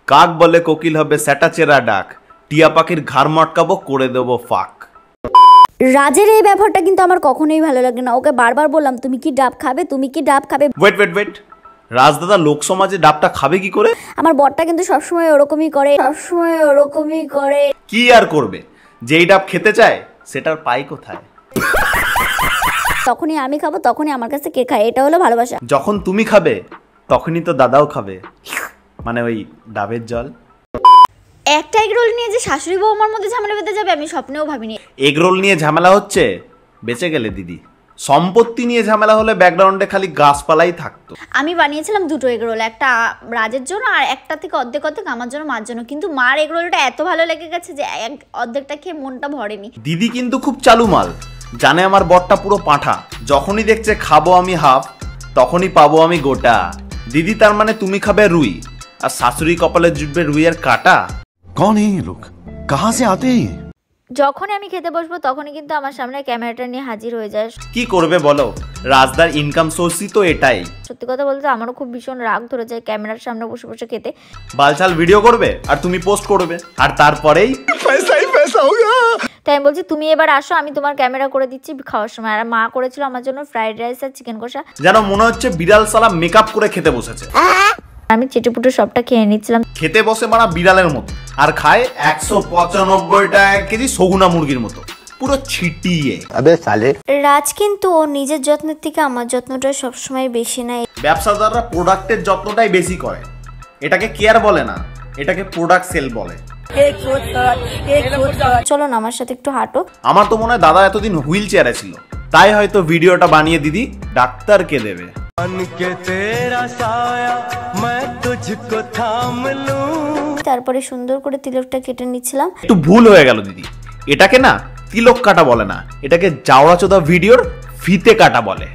কাক বলে কোকিল হবে সেটা চেরা ডাক, টিয়া পাখির ঘাড় মটকাবো করে দেবো ফাঁক। রাজের এই ব্যবহারটা কিন্তু আমার কখনোই ভালো লাগে না। ওকে বারবার বললাম তুমি কি ডাব খাবে, তুমি কি ডাব খাবে। ওয়েট, রাজদাদা লোক সমাজে ডাবটা খাবে কি করে? আমার বরটা কিন্তু সবসময় ওরকমই করে। কি আর করবে, যেই ডাব খেতে চায় সেটার পাই কোথায়? তখনই আমি খাবো, তখনই আমার কাছে কে খায়, এটা হলো ভালোবাসা। যখন তুমি খাবে তখনই তো দাদাও খাবে, মানে ওই ডাবের জল। একটা এগরোল নিয়ে যে শাশুড়ি বৌমার মধ্যে ঝামেলা বেঁধে যাবে আমি স্বপ্নেও ভাবিনি। এগরোল নিয়ে ঝামেলা হচ্ছে, বেঁচে গেলে দিদি। সম্পত্তি নিয়ে ঝামেলা হলে ব্যাকগ্রাউন্ডে খালি গাছপালাই থাকতো। আমি বানিয়েছিলাম দুটো এগরোল, একটা রাজের জন্য আর একটা থেকে অর্ধেক আমার জন্য, মার জন্য। কিন্তু মার এগরোলটা এত ভালো লেগে গেছে যে অর্ধেকটা খেয়ে মনটা ভরেনি। দিদি কিন্তু খুব চালু মাল, জানে আমার বরটা পুরো পাঁঠা। যখনই দেখছে খাবো আমি হাফ, তখনই পাবো আমি গোটা। দিদি তার মানে তুমি খাবে রুই, আর শাশুড়ি কপালে জুটবে রুইয়ের কাটা। कौन है ये लोग, कहां से आते हैं? যখনই আমি খেতে বসবো তখনই কিন্তু আমার সামনে ক্যামেরাটা নিয়ে হাজির হয়ে যায়। কি করবে বলো, রাজদার ইনকাম সোর্সই তো এটাই। সত্যি কথা বলতে আমারও খুব ভীষণ রাগ ধরে যায় ক্যামেরার সামনে বসে বসে খেতে। বালছাল ভিডিও করবে আর তুমি পোস্ট করবে, আর তারপরেই पैसा ही पैसा होगा। তাই আমি বলছি তুমি এবার আসো, আমি তোমার ক্যামেরা করে দিচ্ছি খাওয়ার সময়। আর মা করেছিল আমার জন্য ফ্রাইড রাইস আর চিকেন কষা, যেন মনে হচ্ছে বিড়াল সালা মেকআপ করে খেতে বসেছে। আমি চেটেপুটে সবটা খেয়ে নিচ্ছিলাম। খেতে বসে মারা বিড়ালের মতো, আর খায় 195 টাকা কেজি সগুনা মুরগির মতো, পুরো ছিটিয়ে। রাজ কিন্তু ও নিজের যত্নের থেকে আমার যত্নটা সবসময় বেশি নেয়। ব্যবসাদাররা প্রোডাক্টের যত্নটাই বেশি করে, এটাকে কেয়ার বলে না, এটাকে প্রোডাক্ট সেল বলে। চলো না আমার সাথে একটু হাঁটো। আমার তো মনে হয় দাদা এতদিন হুইল চেয়ারে ছিল, তাই হয়তো ভিডিওটা বানিয়ে দিদি ডাক্তারকে দেবে। তারপরে সুন্দর করে তিলকটা কেটে নিচ্ছিলাম। একটু ভুল হয়ে গেল দিদি, এটাকে না তিলক কাটা বলে না, এটাকে জাওড়া চোদা ভিডিওর ফিতে কাটা বলে।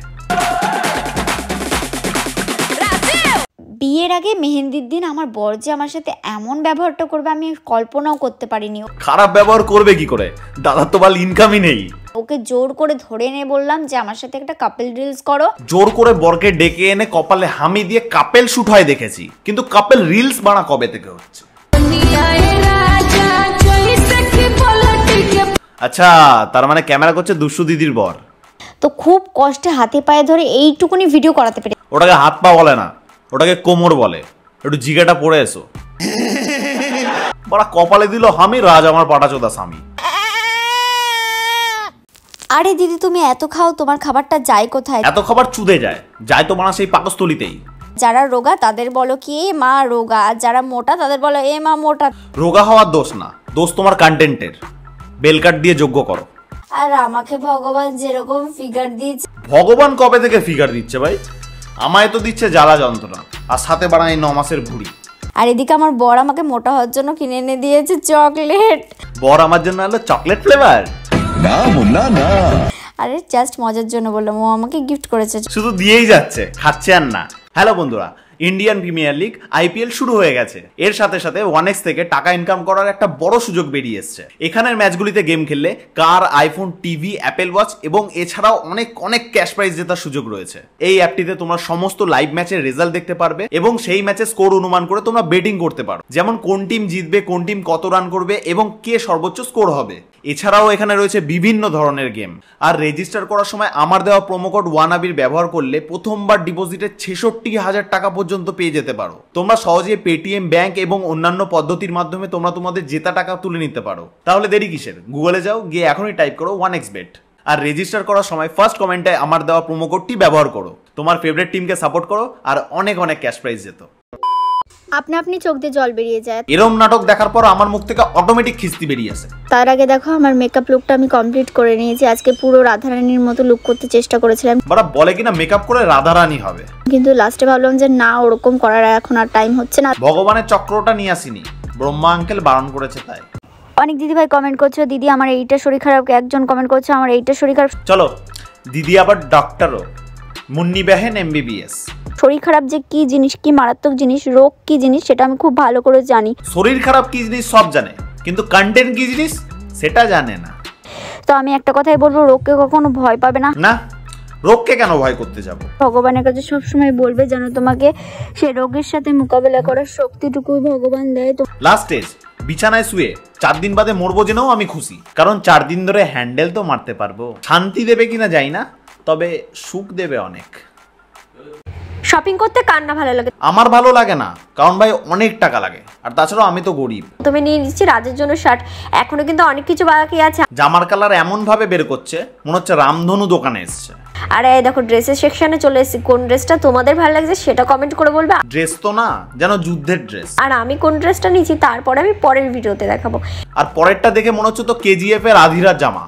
বিয়ের আগে মেহেন্দির দিন আমার বর যে আমার সাথে এমন ব্যবহারটা করবে আমি কল্পনাও করতে পারিনি। খারাপ ব্যবহার করবে কি করে, দাদার তো ভালো ইনকামই নেই। ওকে জোর করে ধরে এনে বললাম যে আমার সাথে একটা কাপল রিলস করো। জোর করে বরকে ডেকে এনে কপালে হামি দিয়ে কাপেল শুট হয় দেখেছি, কিন্তু কাপেল রিলস বানা কবে থেকে হচ্ছে? আচ্ছা, তার মানে ক্যামেরা করছে দুষ্টু দিদির বর। তো খুব কষ্টে হাতে পায়ে ধরে এইটুকুনি ভিডিও করাতে পেরে। ওটাকে হাত পা বলে না, ওটাকে কোমর বলে। একটু জিগাটা পড়ে এসো। বড়া কপালে দিল হামি, রাজ আমার পাটাচোদা স্বামী। আরে দিদি তুমি এত খাও, তোমার খাবারটা যায় কোথায়? এত খাবার চুদে যায়, যায় তো মানা সেই পাকস্থলিতেই। যারা রোগা তাদের বলো কি এ মা রোগা, আর যারা মোটা তাদের বলো এ মা মোটা। রোগা হওয়ার দোষ না, দোষ তোমার কন্টেন্টের। বেলকাট দিয়ে যোগ্য করো। আর আমাকে ভগবান যেরকম ফিগার দিয়েছে। ভগবান কবে থেকে ফিগার দিচ্ছে ভাই? আমায় তো দিচ্ছে জ্বালা যন্ত্রণা, আর সাথে বাড়ায় 9 মাসের ভুঁড়ি। আর এদিকে আমার বর আমাকে মোটা হওয়ার জন্য কিনে এনে দিয়েছে চকলেট। বর আমার জন্য হলো চকলেট ফ্লেভার। না মুন্না না, আরে জাস্ট মজার জন্য বললাম, ও আমাকে গিফট করেছে। শুধু দিয়েই যাচ্ছে, খাচ্ছে আর না। হ্যালো বন্ধুরা, ইন্ডিয়ান প্রিমিয়ার লিগ আইপিএল শুরু হয়ে গেছে। এর সাথে সাথে 1x থেকে টাকা ইনকাম করার একটা বড় সুযোগ বেরিয়ে এসেছে। এখানের ম্যাচগুলিতে গেম খেললে কার, আইফোন, টিভি, অ্যাপেল ওয়াচ এবং এছাড়াও অনেক ক্যাশ প্রাইজ জেতার সুযোগ রয়েছে। এই অ্যাপটিতে তোমরা সমস্ত লাইভ ম্যাচের রেজাল্ট দেখতে পারবে এবং সেই ম্যাচের স্কোর অনুমান করে তোমরা বেটিং করতে পারো, যেমন কোন টিম জিতবে, কোন টিম কত রান করবে এবং কে সর্বোচ্চ স্কোর হবে। এছাড়াও এখানে রয়েছে বিভিন্ন ধরনের গেম। আর রেজিস্টার করার সময় আমার দেওয়া প্রোমো কোড ওয়ানাবির ব্যবহার করলে প্রথমবার ডিপোজিটে 66,000 টাকা পর্যন্ত পেয়ে যেতে পারো। তোমরা সহজে পেটিএম, ব্যাংক এবং অন্যান্য পদ্ধতির মাধ্যমে তোমরা তোমাদের জেতা টাকা তুলে নিতে পারো। তাহলে দেরি কিসের, গুগলে যাও, গিয়ে এখনই টাইপ করো 1xbet। আর রেজিস্টার করার সময় ফার্স্ট কমেন্টে আমার দেওয়া প্রোমো কোডটি ব্যবহার করো। তোমার ফেভারিট টিমকে সাপোর্ট করো আর অনেক ক্যাশ প্রাইজ যেত। আপনি আপনি চোখ দিয়ে জল বেরিয়ে যায়। এরম নাটক দেখার পর আমার মুখ থেকে অটোমেটিক খিস্তি বেরিয়ে আসে। তার আগে দেখো আমার মেকআপ লুকটা আমি কমপ্লিট করে নিয়েছি। আজকে পুরো রাধারানীর মতো লুক করতে চেষ্টা করেছিলাম। বড় বলে কিনা মেকআপ করে রাধারানী হবে, কিন্তু লাস্টে ভাবলাম যে না, ওরকম করার এখন আর টাইম হচ্ছে না। ভগবানের চক্রটা নিয়ে আসিনি, ব্রহ্মা আঙ্কেল বারণ করেছে তাই। অনেক দিদি ভাই কমেন্ট করছো দিদি আমার এইটা শরীর খারাপ, একজন কমেন্ট করছে আমার এইটা শরীর খারাপ। চলো দিদি আবার ডক্টরও, মুন্নি বেহেন এমবিবিএস। শরীর খারাপ যে কি জিনিস, কি মারাত্মক জিনিস, রোগ কি জিনিস সেটা আমি খুব ভালো করে জানি। শরীর খারাপ কি জিনিস সব জানে, কিন্তু কন্টেন্ট কি জিনিস সেটা জানে না। তো আমি একটা কথাই বলবো, রোগকে কখনো ভয় পাবে না। না, রোগকে কেন ভয় করতে যাব? ভগবানের কাছে সবসময় বলবে যেন তোমাকে সে রোগের সাথে মোকাবেলা করার শক্তিটুকু ভগবান দেয়। তো লাস্ট স্টেজ, বিছানায় শুয়ে 4 দিন বাদে মরবো জেনেও আমি খুশি, কারণ 4 দিন ধরে হ্যান্ডেল তো মারতে পারবো। শান্তি দেবে কিনা জানি না, তবে সুখ দেবে অনেক। শপিং করতে কার না ভালো লাগে? আমার ভালো লাগে না, কারণ ভাই অনেক টাকা লাগে, আর তাছাড়াও আমি তো গরিব। তুমি নিয়ে নিচ্ছি রাজের জন্য শার্ট, এখনো কিন্তু অনেক কিছু বাকি আছে। জামার কালার এমন ভাবে বের করছে মনে হচ্ছে রামধনু দোকানে এসছে। আরে দেখো ড্রেসের সেকশনে চলে এসেছি, কোন ড্রেসটা তোমাদের ভালো লাগছে সেটা কমেন্ট করে বলবে। ড্রেস তো না, যেন যুদ্ধের ড্রেস। আর আমি কোন ড্রেসটা নিয়েছি তারপরে আমি পরের ভিডিওতে দেখাবো। আর পরেরটা দেখে মনে হচ্ছে তো কেজিএফ এর আধিরার জামা।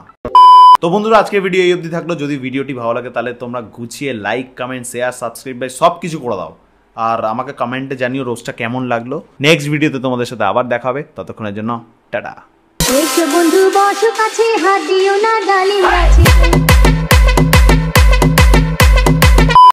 তো বন্ধুরা, আজকের ভিডিও এই অবধি থাকলো। যদি ভিডিওটি ভালো লাগে তাহলে তোমরা গুছিয়ে লাইক, কমেন্ট, শেয়ার, সাবস্ক্রাইব সব কিছু করে দাও। আর আমাকে কমেন্টে জানিও রোজটা কেমন লাগলো। নেক্সট ভিডিওতে তোমাদের সাথে আবার দেখা হবে, ততক্ষণের জন্য টাটা। বন্ধু বসো কাছে, হাত দিও না ডালিম গাছে।